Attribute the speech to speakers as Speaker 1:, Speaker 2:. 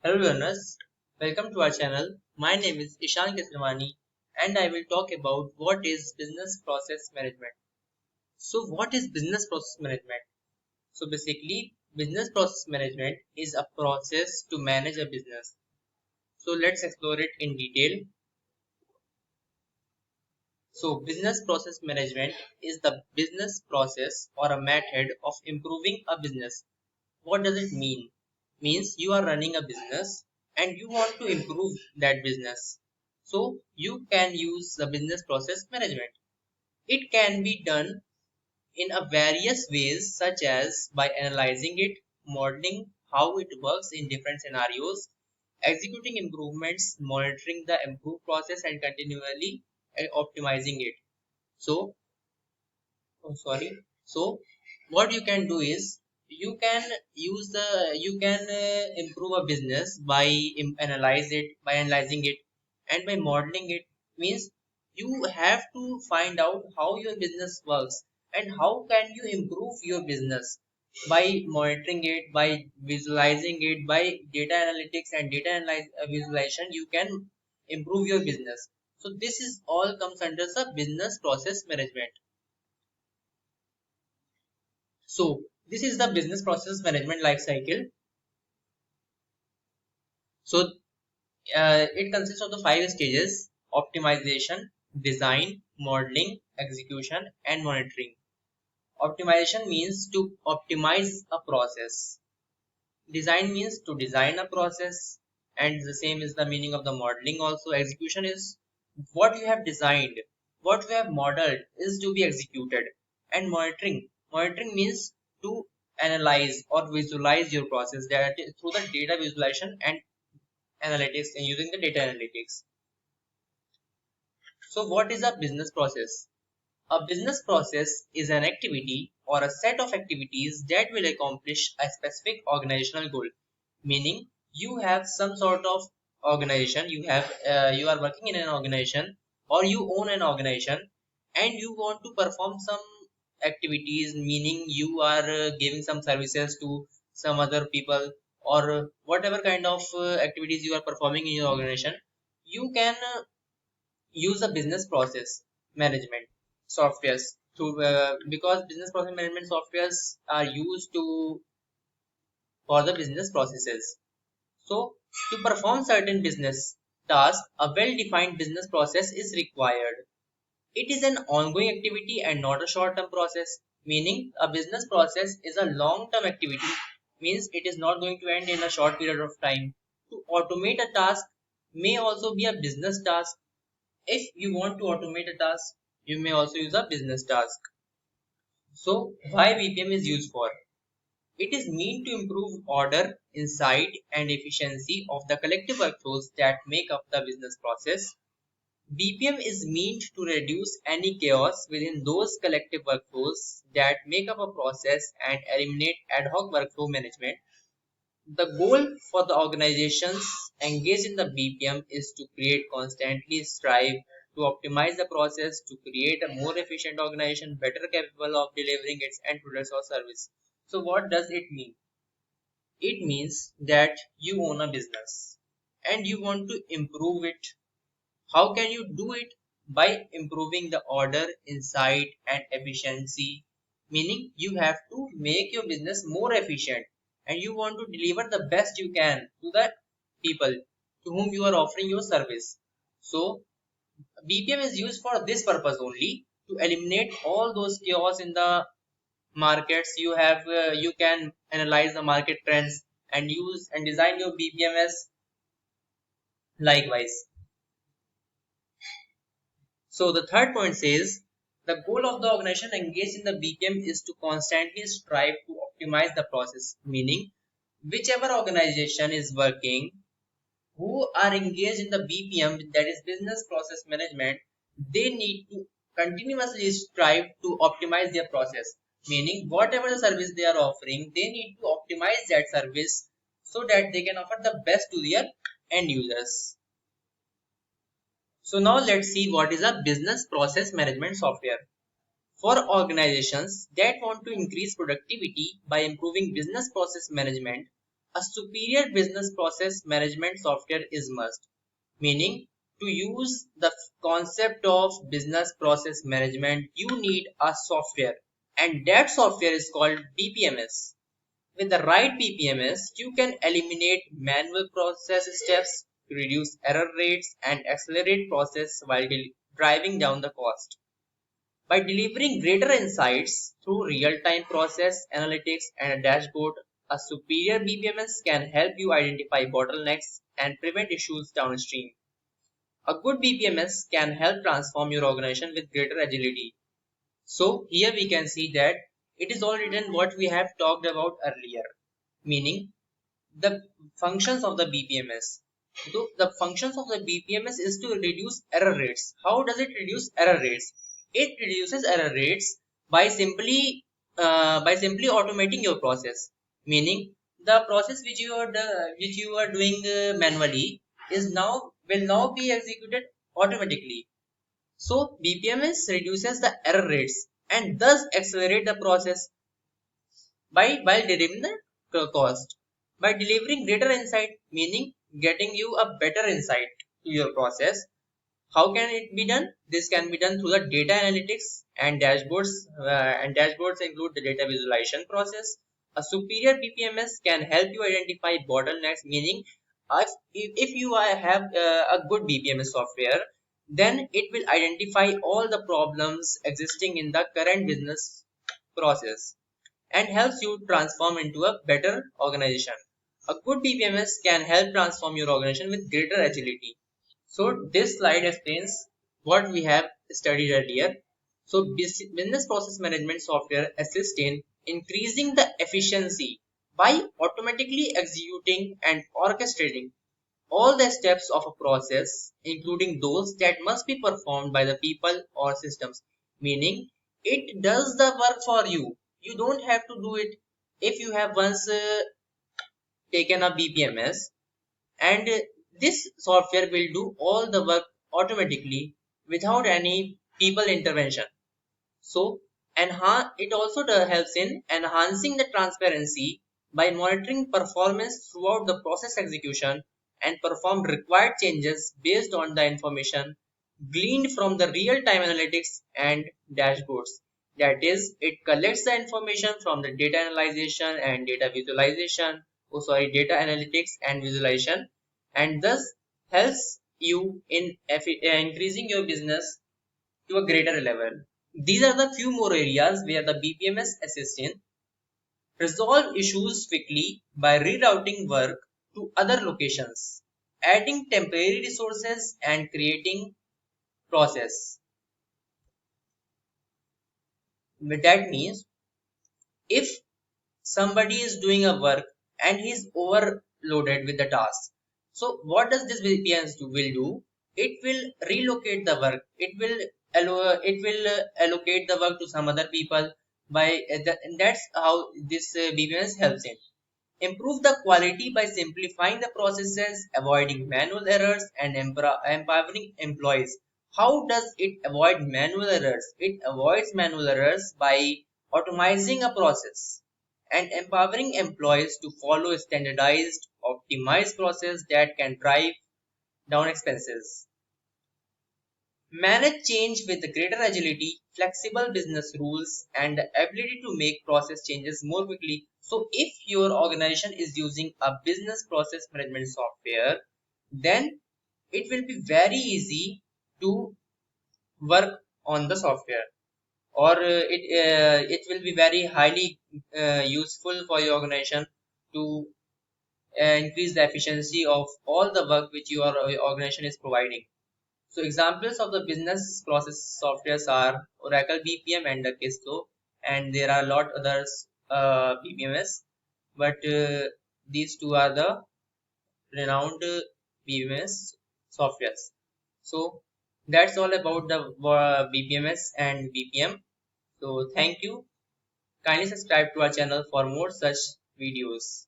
Speaker 1: Hello learners, welcome to our channel. My name is Ishan Kesarwani and I will talk about what is business process management. So what is business process management? So basically business process management is a process to manage a business. So let's explore it in detail. So business process management is the business process or a method of improving a business. What does it mean? Means you are running a business and you want to improve that business. So you can use the business process management. It can be done in a various ways such as by analyzing it, modeling how it works in different scenarios, executing improvements, monitoring the improved process and continually optimizing it. So Oh, sorry. So, what you can do is you can improve a business by analyzing it, and by modeling it. Means you have to find out how your business works and how can you improve your business by monitoring it, by visualizing it, by data analytics and visualization. You can improve your business. So this is all comes under the business process management. So this is the business process management life cycle. So it consists of the five stages: optimization, design, modeling, execution, and monitoring. Optimization means to optimize a process. Design means to design a process, and the same is the meaning of the modeling also. Execution is what you have designed, what you have modeled is to be executed. And monitoring means to analyze or visualize your process, that is through the data visualization and analytics and using the data analytics. So what is a business process? A business process is an activity or a set of activities that will accomplish a specific organizational goal. Meaning, you have some sort of organization, you are working in an organization or you own an organization and you want to perform some activities. Meaning, you are giving some services to some other people or whatever kind of activities you are performing in your organization. You can use a business process management softwares to because business process management softwares are used to for the business processes. So to perform certain business tasks, a well defined business process is required. It is an ongoing activity and not a short term process. Meaning a business process is a long term activity, means it is not going to end in a short period of time. To automate a task may also be a business task. If you want to automate a task, you may also use a business task. So, why BPM is used for? It is meant to improve order, insight, and efficiency of the collective workflows that make up the business process. BPM is meant to reduce any chaos within those collective workflows that make up a process and eliminate ad hoc workflow management. The goal for the organizations engaged in the BPM is to create constantly strive to optimize the process to create a more efficient organization better capable of delivering its end products or service. So what does it mean? It means that you own a business and you want to improve it. How can you do it? By improving the order, insight, and efficiency. Meaning you have to make your business more efficient and you want to deliver the best you can to the people to whom you are offering your service. So BPM is used for this purpose only, to eliminate all those chaos in the markets. You can analyze the market trends and use and design your BPMs likewise. So the third point says the goal of the organization engaged in the BPM is to constantly strive to optimize the process. Meaning, whichever organization is working, who are engaged in the BPM, that is business process management, they need to continuously strive to optimize their process. Meaning, whatever the service they are offering, they need to optimize that service so that they can offer the best to their end users. So now let's see what is a business process management software. For organizations that want to increase productivity by improving business process management, A superior business process management software is must, meaning to use the concept of business process management, you need a software, and that software is called BPMS. With the right BPMS, you can eliminate manual process steps, reduce error rates, and accelerate process while driving down the cost. By delivering greater insights through real-time process analytics and a dashboard, a superior BPMS can help you identify bottlenecks and prevent issues downstream. A good BPMS can help transform your organization with greater agility. So here we can see that it is all written what we have talked about earlier, meaning the functions of the BPMS. So the functions of the BPMS is to reduce error rates. How does it reduce error rates? It reduces error rates by simply automating your process. Meaning the process which you are doing manually is now will now be executed automatically. So BPMS reduces the error rates and thus accelerate the process by while delivering the cost. By delivering greater insight, meaning getting you a better insight to your process. How can it be done? This can be done through the data analytics and dashboards, and dashboards include the data visualization process. A superior BPMS can help you identify bottlenecks, meaning if you have a good BPMS software, then it will identify all the problems existing in the current business process and helps you transform into a better organization. A good BPMS can help transform your organization with greater agility. So this slide explains what we have studied earlier. So business process management software assists in increasing the efficiency by automatically executing and orchestrating all the steps of a process, including those that must be performed by the people or systems, meaning it does the work for you. You don't have to do it. If you have once taken a BPMS, and this software will do all the work automatically without any people intervention. So it also helps in enhancing the transparency by monitoring performance throughout the process execution and perform required changes based on the information gleaned from the real-time analytics and dashboards. That is, it collects the information from the data analyzation and data visualization, data analytics and visualization, and thus helps you in increasing your business to a greater level. These are the few more areas where the BPMS assists in resolve issues quickly by rerouting work to other locations, adding temporary resources and creating process. That means if somebody is doing a work and he is overloaded with the task, so what does this VPN will do? It will relocate the work. It will allocate the work to some other people and that's how this BPMS helps in improve the quality by simplifying the processes, avoiding manual errors, and empowering employees. How does it avoid manual errors? It avoids manual errors by automizing a process and empowering employees to follow a standardized, optimized process that can drive down expenses. Manage change with greater agility, flexible business rules, and the ability to make process changes more quickly. So, if your organization is using a business process management software, then it will be very easy to work on the software, or it will be very highly useful for your organization to increase the efficiency of all the work which your organization is providing. So examples of the business process softwares are Oracle BPM and Kisto, and there are a lot others BPMS, but these two are the renowned BPMS softwares. So that's all about the BPMS and BPM. So thank you. Kindly subscribe to our channel for more such videos.